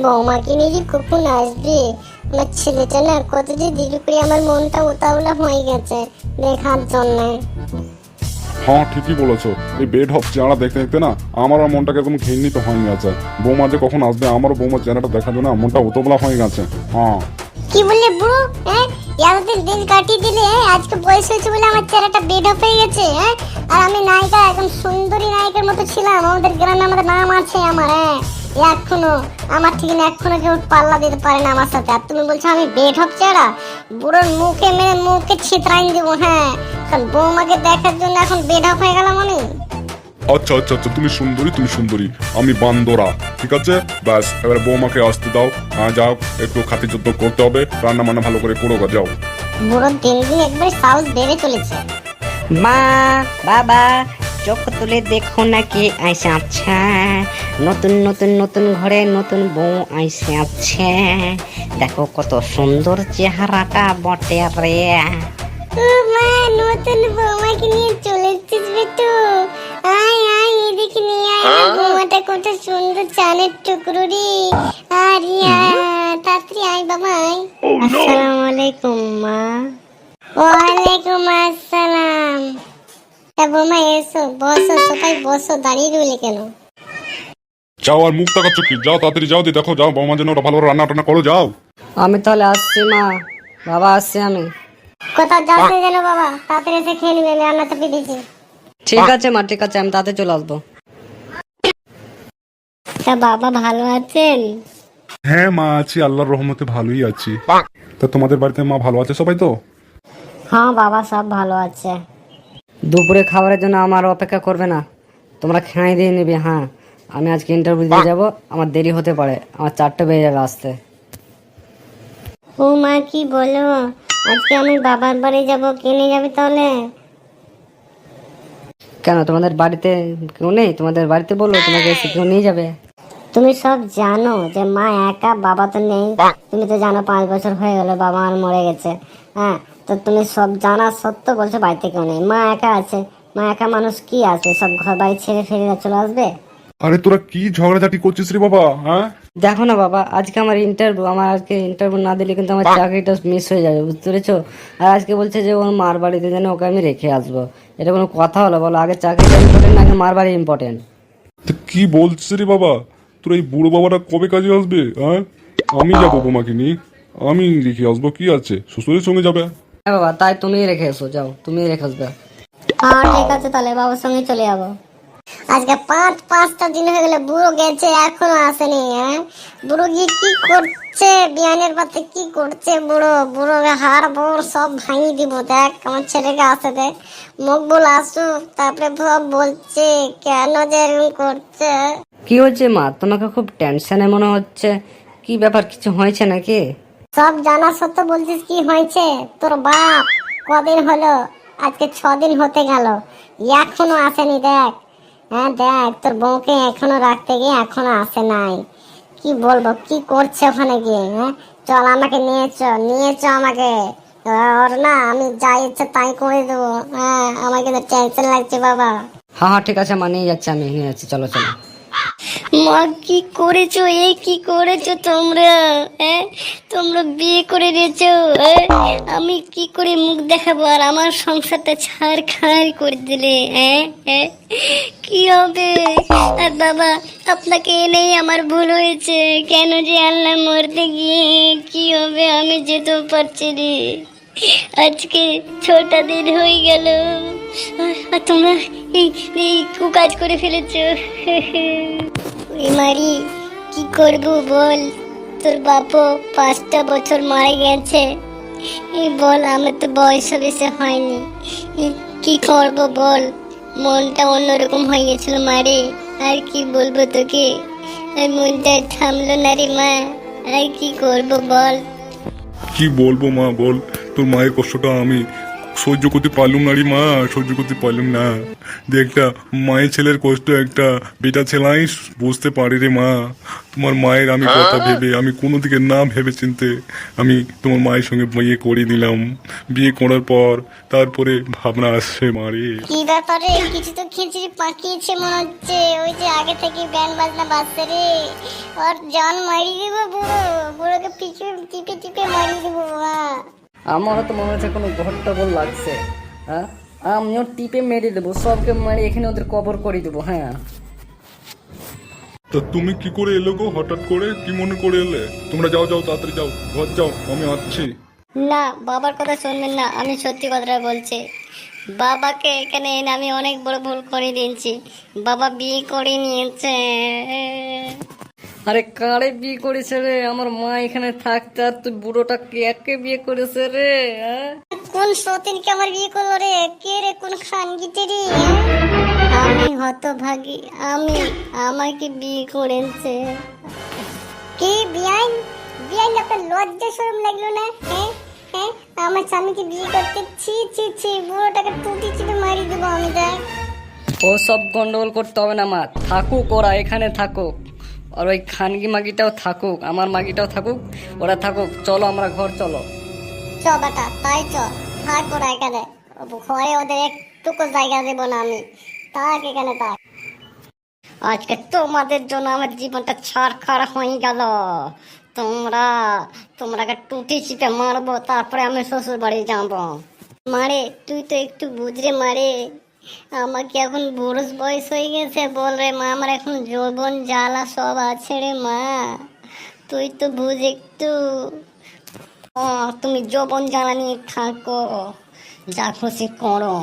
বৌমাকে নিয়ে যে কখন আসবে? আমার ছেলেটা না কত যে দেরি করে আমার মনটা উতাওলা হয়ে গেছে দেখার জন্য। হ্যাঁ ঠিকই বলেছো, এই বেড হপ চেহারা দেখতে দেখতে না আমারও মনটা কিরকম ঘৃণিত হয়ে গেছে। বৌমা যে কখন আসবে আমারও বৌমার চেহারাটা দেখার জন্য মনটা উতবলা হয়ে গেছে। হ্যাঁ কি বললে বুড়ো? হ্যাঁ, এতদিন দিন কাটিয়ে দিলে, আজকে বয়স হয়েছে বলে আমার চেহারাটা বেড অফ হয়ে গেছে। হ্যাঁ, আর আমি নায়িকা একদম সুন্দরী নায়িকার মতো ছিলাম, আমাদের গ্রামে আমাদের নাম আছে আমার। হ্যাঁ, এখনো আমার ঠিক না, এখনো কেউ পাল্লা দিতে পারে না আমার সাথে। আর তুমি বলছো আমি বেড অফ চেহারা? বুড়োর মুখে মেরে মুখে ছিতরাই দেবো। হ্যাঁ, কারণ বৌমাকে দেখার জন্য এখন বেড অফ হয়ে গেলাম আমি। আচ্ছা আচ্ছা আচ্ছা, তুমি সুন্দরী তুমি সুন্দরী, আমি বান্দরা। ঠিক আছে, ব্যাস এবারে বৌমাকে আসতে দাও। যাও, একটু খাতির যত্ন করতে হবে, রান্না বান্না ভালো করে করো গা, যাও। বুড়ো দিন দিন একবার সাহস বেড়ে চলেছে। মা, বাবা, চোখ তুলে দেখো না কে আইসে আছে। নতুন নতুন নতুন ঘরে নতুন বউ আইসে আছে। দেখো কত সুন্দর চেহারাটা বটে রে। ও মা, নতুন বৌমাকে নিয়ে চলে এসেছিস বেটু। আয় আয়, এদিকে নিয়ে আয়। বৌমাটা কত সুন্দর, চানের টুকরো রে। আরে তাড়াতাড়ি আয় বাবা, আয়। আসসালামু আলাইকুম মা। ওয়ালাইকুম আসসালাম। তা বৌমা এসো, বসো, সবাই বসো, দাঁড়িয়ে রইলে কেন? যাও, আর মুখ তাকাচ্ছ কি? যাও তাড়াতাড়ি যাও, দিয়ে দেখো, যাও বৌমার জন্য ওটা ভালো করে রান্না টান্না করো, যাও। আমি তাহলে আসছি মা, বাবা আসছি আমি। কোথাও যাচ্ছে যেন বাবা, তাড়াতাড়ি এসে খেয়ে নিবে, আমি রান্না চাপিয়ে দিয়েছি। ঠিক আছে মা, ঠিক আছে, আমি তাতে চলে আসবো। তা বাবা ভালো আছেন? হ্যাঁ মা, আছি, আল্লাহর রহমতে ভালোই আছি। তা তোমাদের বাড়িতে মা ভালো আছে সবাই তো? হ্যাঁ বাবা, সব ভালো আছে। দুপুরে খাবারের জন্য আমার অপেক্ষা করবে না, তোমরা খেয়ে দিয়ে নিবে। হ্যাঁ, আমি আজকে ইন্টারভিউ দিয়ে যাবো, আমার দেরি হতে পারে, আমার 4টে বেজে যাবে আসতে। ও মা, কি বলো? আজকে আমি বাবার বাড়ি যাব, কে নিয়ে যাবে তাহলে? কেন, তোমাদের বাড়িতে কেউ নেই? তোমাদের বাড়িতে বললো, তোমাকে এসে কেউ নিয়ে যাবে। তুমি সব জানো যে মা একা, বাবা তো নেই। তুমি তো জানো 5 বছর হয়ে গেল বাবা আমার মরে গেছে। হ্যাঁ, তো তুমি সব জানা সত্ত্বেও বলছো বাড়িতে কেউ নেই, মা একা আছে। মা একা মানুষ কি আসবে, সব ঘর বাড়ি ছেড়ে ফেলে চলে আসবে? আরে তোরা কি ঝগড়াঝাটি করছিস রে বাবা? হ্যাঁ দেখো না বাবা, আজকে আমার ইন্টারভিউ, আমার আজকে ইন্টারভিউ না দিলে কিন্তু আমার চাকরিটা মিস হয়ে যাবে, বুঝতে পেরেছো? আর আজকে বলছে যে ওর মার বাড়িতে যেন ওকে আমি রেখে আসবো। এটা কোনো কথা হলো? বলো, আগে চাকরিটা ইম্পর্টেন্ট না আগে মার বাড়ি ইম্পর্টেন্ট? তো কি বলছিস রে বাবা? তোর এই বুড়ো বাবাটা কবে কাজে আসবে? হ্যাঁ, আমি যাবো বৌমাকে নিয়ে, আমি রেখে আসবো, কি আছে, শ্বশুরের সঙ্গে যাবে। হ্যাঁ বাবা, তাই তুমিই রেখে এসো, যাও তুমিই রেখে আসবে। হ্যাঁ ঠিক আছে, তাহলে বাবার সঙ্গে চলে যাবো। আজকে 5টা দিন হয়ে গেলে বুড়ো গেছে, এখনো আসেনি। হ্যাঁ, বুড়ো গিয়ে কি করছে, বিয়ানের পাতে কি করছে বুড়ো? বুড়ো হাড় বোড় সব ভাঙিয়ে দিব। দেখ আমার ছেলেকে আসে, দেখ মুখ বল আসুক, তারপরে সব বলছে কেন যে এরকম করছে। কি হয়েছে মা, তোমাকে খুব টেনশনে মনে হচ্ছে, কি ব্যাপার, কিছু হয়েছে নাকি? সব জানা সত্ত্বেও বলছিস কি হয়েছে? তোর বাপ কদিন হলো, আজকে 6 দিন হতে গেল, এখনো আসেনি। দেখ, হ্যাঁ দেখ, তোর বউকে এখনো রাখতে গিয়ে এখনো আসে নাই। কি বলবো, কি করছে ওখানে গিয়ে? হ্যাঁ, চল আমাকে নিয়ে চ আমাকে। ওর না আমি যা ইচ্ছে তাই করে দেবো। হ্যাঁ, আমার কিন্তু টেনশন লাগছে বাবা। হ্যাঁ হ্যাঁ ঠিক আছে মা, নিয়ে যাচ্ছি, আমি নিয়ে যাচ্ছি, চলো চলো। মা, কি করেছো? কি করেছো তোমরা? হ্যাঁ, তোমরা বিয়ে করে দিয়েছো। আমি কি করে মুখ দেখাবো? আর আমার সংসারটা ছাড়খাড় করে দিলে। হ্যাঁ হ্যাঁ, কি হবে? আর বাবা, আপনাকে এনেই আমার ভুল হয়েছে। কেন যে আল্লাহ, মরতে গিয়ে কি হবে? আমি যেতেও পারছি রে। আজকে 6টা দিন হয়ে গেল, আর তোমরা এই কুকাজ করে ফেলেছো। মারি, কি করব বল? তোর বাপও 5টা বছর মারা গেছে। এই বল, আমার তো বয়স বেশি হয়নি। কি করব বল? মনটা অন্যরকম হয়ে গেছিল মারে। আর কি বলবো তোকে, আর মনটা থামলো না রে মা। আর কি করব বল? কি বলবো মা, বল, তোর মায়ের কষ্টটা আমি সহ্য করতে পারলুম না রে মা, সহ্য করতে পারলুম না। যে একটা মায়ের ছেলের কষ্ট একটা বেটা ছেলাই বুঝতে পারে রে মা। তোমার মায়ের আমি কথা ভেবে, আমি কোনো দিকে না ভেবে চিনতে আমি তোমার মায়ের সঙ্গে বিয়ে করে দিলাম। বিয়ে করার পর তারপরে ভাবনা আসছে মারে। কি ব্যাপারে, কিছু তো খিচড়ি পাকিয়েছে মনে হচ্ছে। ওই যে আগে থেকে ব্যান্ড বাজনা বাজছে রে, আর জান মারি দিব বুড়ো, বুড়োকে পিছু টিপে টিপে মারি দিব। আমারও তো মনে হচ্ছে কোনো ঘট্টগোল লাগছে। হ্যাঁ, আমিও টিপে মেরে দেবো, সবকে মারি এখানে ওদের কবর করে দেবো। হ্যাঁ, তা তুমি কি করে এলো গো হঠাৎ করে, কি মনে করে এলে? তোমরা যাও যাও তাড়াতাড়ি যাও, ঘর যাও, আমি আসছি। না, বাবার কথা শুনবেন না, আমি সত্যি কথাটা বলছি। বাবাকে এখানে এনে আমি অনেক বড় ভুল করে দিয়েছি। বাবা বিয়ে করে নিয়েছে। আরে কারে বিয়ে করেছে রে? আমার মা এখানে থাকতে আর তুই বুড়োটা কে বিয়ে করেছে রে? হ্যাঁ, কোন সতীনকে আমার বিয়ে করলো রে? কে রে, কোন খানগিতে রে? আমি হতভাগী, আমাকে বিয়ে করেছে। কি বিয়াইন, বিয়াইন আপনার লজ্জা শরম লাগলো না? হ্যাঁ হ্যাঁ, আমার স্বামীকে বিয়ে করতে ছি ছি ছি, বুড়োটাকে টুটি চিপে মারি দেবো আমি। দেখ, ও সব গন্ডগোল করতে হবে না মা, থাকুক ওরা এখানে থাকুক, আর ওই খানগি মাগিটাও থাকুক, আমার মাগিটাও থাকুক, ওরা থাকুক। চলো আমরা ঘর চলো। চ বেটা, তাই চ, থাক ওরা এখানে। ঘরে ওদের একটুকু জায়গা দেবো না আমি। থাক এখানে থাক। আজকে তোমাদের জন্য আমার জীবনটা ছাড়খাড় হয়ে গেল। তোমরাকে টুটি চিপে মারবো, তারপরে আমি শ্বশুর বাড়ি যাবো। মারে, তুই তো একটু বুঝরে মারে। আমাকে এখন বুড়ো বয়স হয়ে গেছে, বল রে মা, আমার এখন যৌবন জ্বালা সব আছে রে মা। তুই তো বুঝ একটু। তুমি যৌবন জ্বালা নিয়ে থাকো, যা খুশি করো।